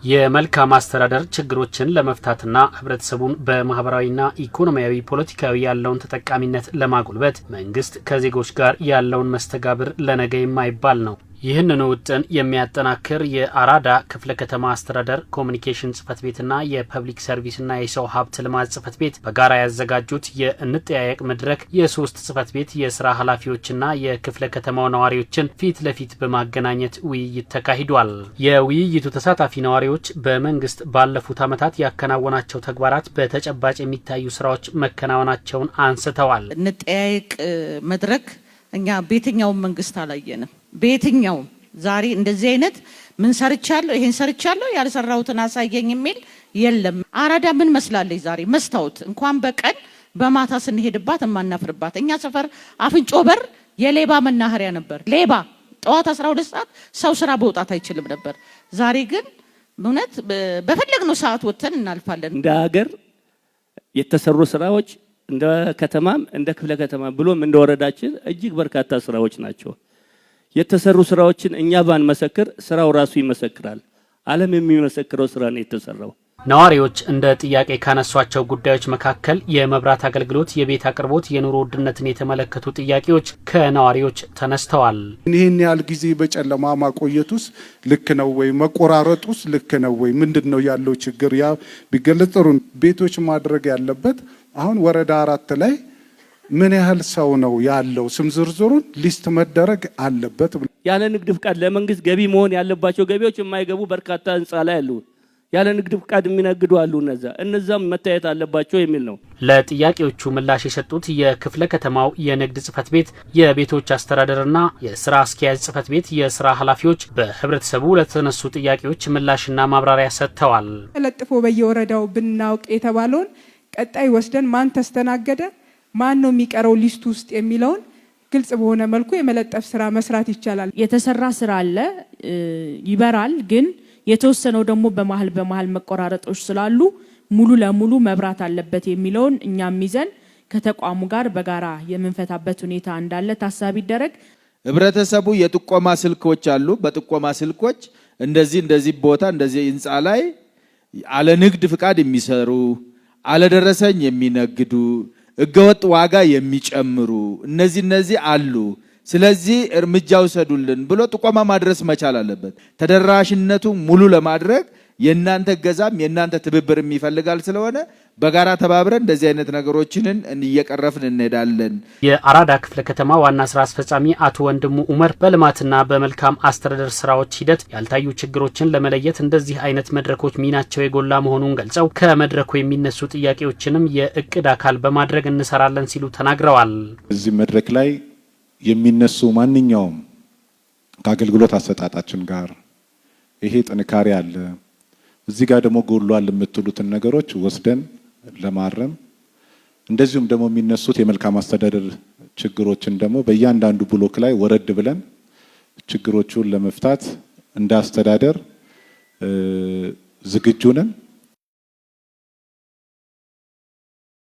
የመልካም አስተዳደር ችግሮችን ለመፍታትና ህብረተሰቡን በማህበራዊና ኢኮኖሚያዊ ፖለቲካዊ ያለውን ተጠቃሚነት ለማጎልበት መንግስት ከዜጎች ጋር ያለውን መስተጋብር ለነገ የማይባል ነው። ይህንን ውጥን የሚያጠናክር የአራዳ ክፍለ ከተማ አስተዳደር ኮሙኒኬሽን ጽህፈት ቤትና የፐብሊክ ሰርቪስና የሰው ሀብት ልማት ጽህፈት ቤት በጋራ ያዘጋጁት የእንጠያየቅ መድረክ የሶስት ጽህፈት ቤት የስራ ኃላፊዎችና የክፍለ ከተማው ነዋሪዎችን ፊት ለፊት በማገናኘት ውይይት ተካሂዷል። የውይይቱ ተሳታፊ ነዋሪዎች በመንግስት ባለፉት ዓመታት ያከናወናቸው ተግባራት በተጨባጭ የሚታዩ ስራዎች መከናወናቸውን አንስተዋል። እንጠያየቅ መድረክ እኛ በየትኛው መንግስት አላየንም። በየትኛው ዛሬ እንደዚህ አይነት ምን ሰርቻለሁ ይሄን ሰርቻለሁ ያልሰራሁትን አሳየኝ የሚል የለም። አራዳ ምን መስላለች ዛሬ መስታወት እንኳን በቀን በማታ ስንሄድባት የማናፍርባት። እኛ ሰፈር አፍንጮ በር የሌባ መናኸሪያ ነበር። ሌባ ጠዋት 12 ሰዓት ሰው ስራ መውጣት አይችልም ነበር። ዛሬ ግን እውነት በፈለግነው ሰዓት ወጥተን እናልፋለን። እንደ ሀገር የተሰሩ ስራዎች እንደ ከተማም እንደ ክፍለ ከተማ ብሎም እንደ ወረዳችን እጅግ በርካታ ስራዎች ናቸው። የተሰሩ ስራዎችን እኛ ባንመሰክር ስራው ራሱ ይመሰክራል። ዓለም የሚመሰክረው ስራ ነው የተሰራው። ነዋሪዎች እንደ ጥያቄ ካነሷቸው ጉዳዮች መካከል የመብራት አገልግሎት፣ የቤት አቅርቦት፣ የኑሮ ውድነትን የተመለከቱ ጥያቄዎች ከነዋሪዎች ተነስተዋል። ይህን ያህል ጊዜ በጨለማ ማቆየቱስ ልክ ነው ወይ? መቆራረጡስ ልክ ነው ወይ? ምንድነው ያለው ችግር? ያ ቢገለጽ ጥሩ። ቤቶች ማድረግ ያለበት አሁን ወረዳ 4 ላይ ምን ያህል ሰው ነው ያለው? ስም ዝርዝሩን ሊስት መደረግ አለበት። ያለ ንግድ ፍቃድ ለመንግስት ገቢ መሆን ያለባቸው ገቢዎች የማይገቡ በርካታ ህንጻ ላይ አሉ። ያለ ንግድ ፍቃድ የሚነግዱ አሉ። እነዛም መታየት አለባቸው የሚል ነው። ለጥያቄዎቹ ምላሽ የሰጡት የክፍለ ከተማው የንግድ ጽህፈት ቤት የቤቶች አስተዳደርና የስራ አስኪያጅ ጽህፈት ቤት የስራ ኃላፊዎች በህብረተሰቡ ለተነሱ ጥያቄዎች ምላሽና ማብራሪያ ሰጥተዋል። ተለጥፎ በየወረዳው ብናውቅ የተባለውን ቀጣይ ወስደን ማን ተስተናገደ ማን ነው የሚቀረው ሊስት ውስጥ የሚለውን ግልጽ በሆነ መልኩ የመለጠፍ ስራ መስራት ይቻላል። የተሰራ ስራ አለ ይበራል፣ ግን የተወሰነው ደግሞ በመሃል መቆራረጦች ስላሉ ሙሉ ለሙሉ መብራት አለበት የሚለውን እኛም ይዘን ከተቋሙ ጋር በጋራ የምንፈታበት ሁኔታ እንዳለ ታሳቢ ይደረግ። ህብረተሰቡ የጥቆማ ስልኮች አሉ። በጥቆማ ስልኮች እንደዚህ ቦታ እንደዚህ ህንጻ ላይ አለ ንግድ ፍቃድ የሚሰሩ አለደረሰኝ የሚነግዱ ህገወጥ ዋጋ የሚጨምሩ እነዚህ አሉ። ስለዚህ እርምጃ ውሰዱልን ብሎ ጥቆማ ማድረስ መቻል አለበት። ተደራሽነቱ ሙሉ ለማድረግ የእናንተ ገዛም የእናንተ ትብብር የሚፈልጋል። ስለሆነ በጋራ ተባብረን እንደዚህ አይነት ነገሮችን እየቀረፍን እንሄዳለን። የአራዳ ክፍለ ከተማ ዋና ስራ አስፈጻሚ አቶ ወንድሙ ኡመር በልማትና በመልካም አስተዳደር ስራዎች ሂደት ያልታዩ ችግሮችን ለመለየት እንደዚህ አይነት መድረኮች ሚናቸው የጎላ መሆኑን ገልጸው ከመድረኩ የሚነሱ ጥያቄዎችንም የእቅድ አካል በማድረግ እንሰራለን ሲሉ ተናግረዋል። እዚህ መድረክ ላይ የሚነሱ ማንኛውም ከአገልግሎት አሰጣጣችን ጋር ይሄ ጥንካሬ አለ፣ እዚህ ጋር ደግሞ ጎሏል የምትሉትን ነገሮች ወስደን ለማረም እንደዚሁም ደግሞ የሚነሱት የመልካም አስተዳደር ችግሮችን ደግሞ በእያንዳንዱ ብሎክ ላይ ወረድ ብለን ችግሮቹን ለመፍታት እንደ አስተዳደር ዝግጁ ነን።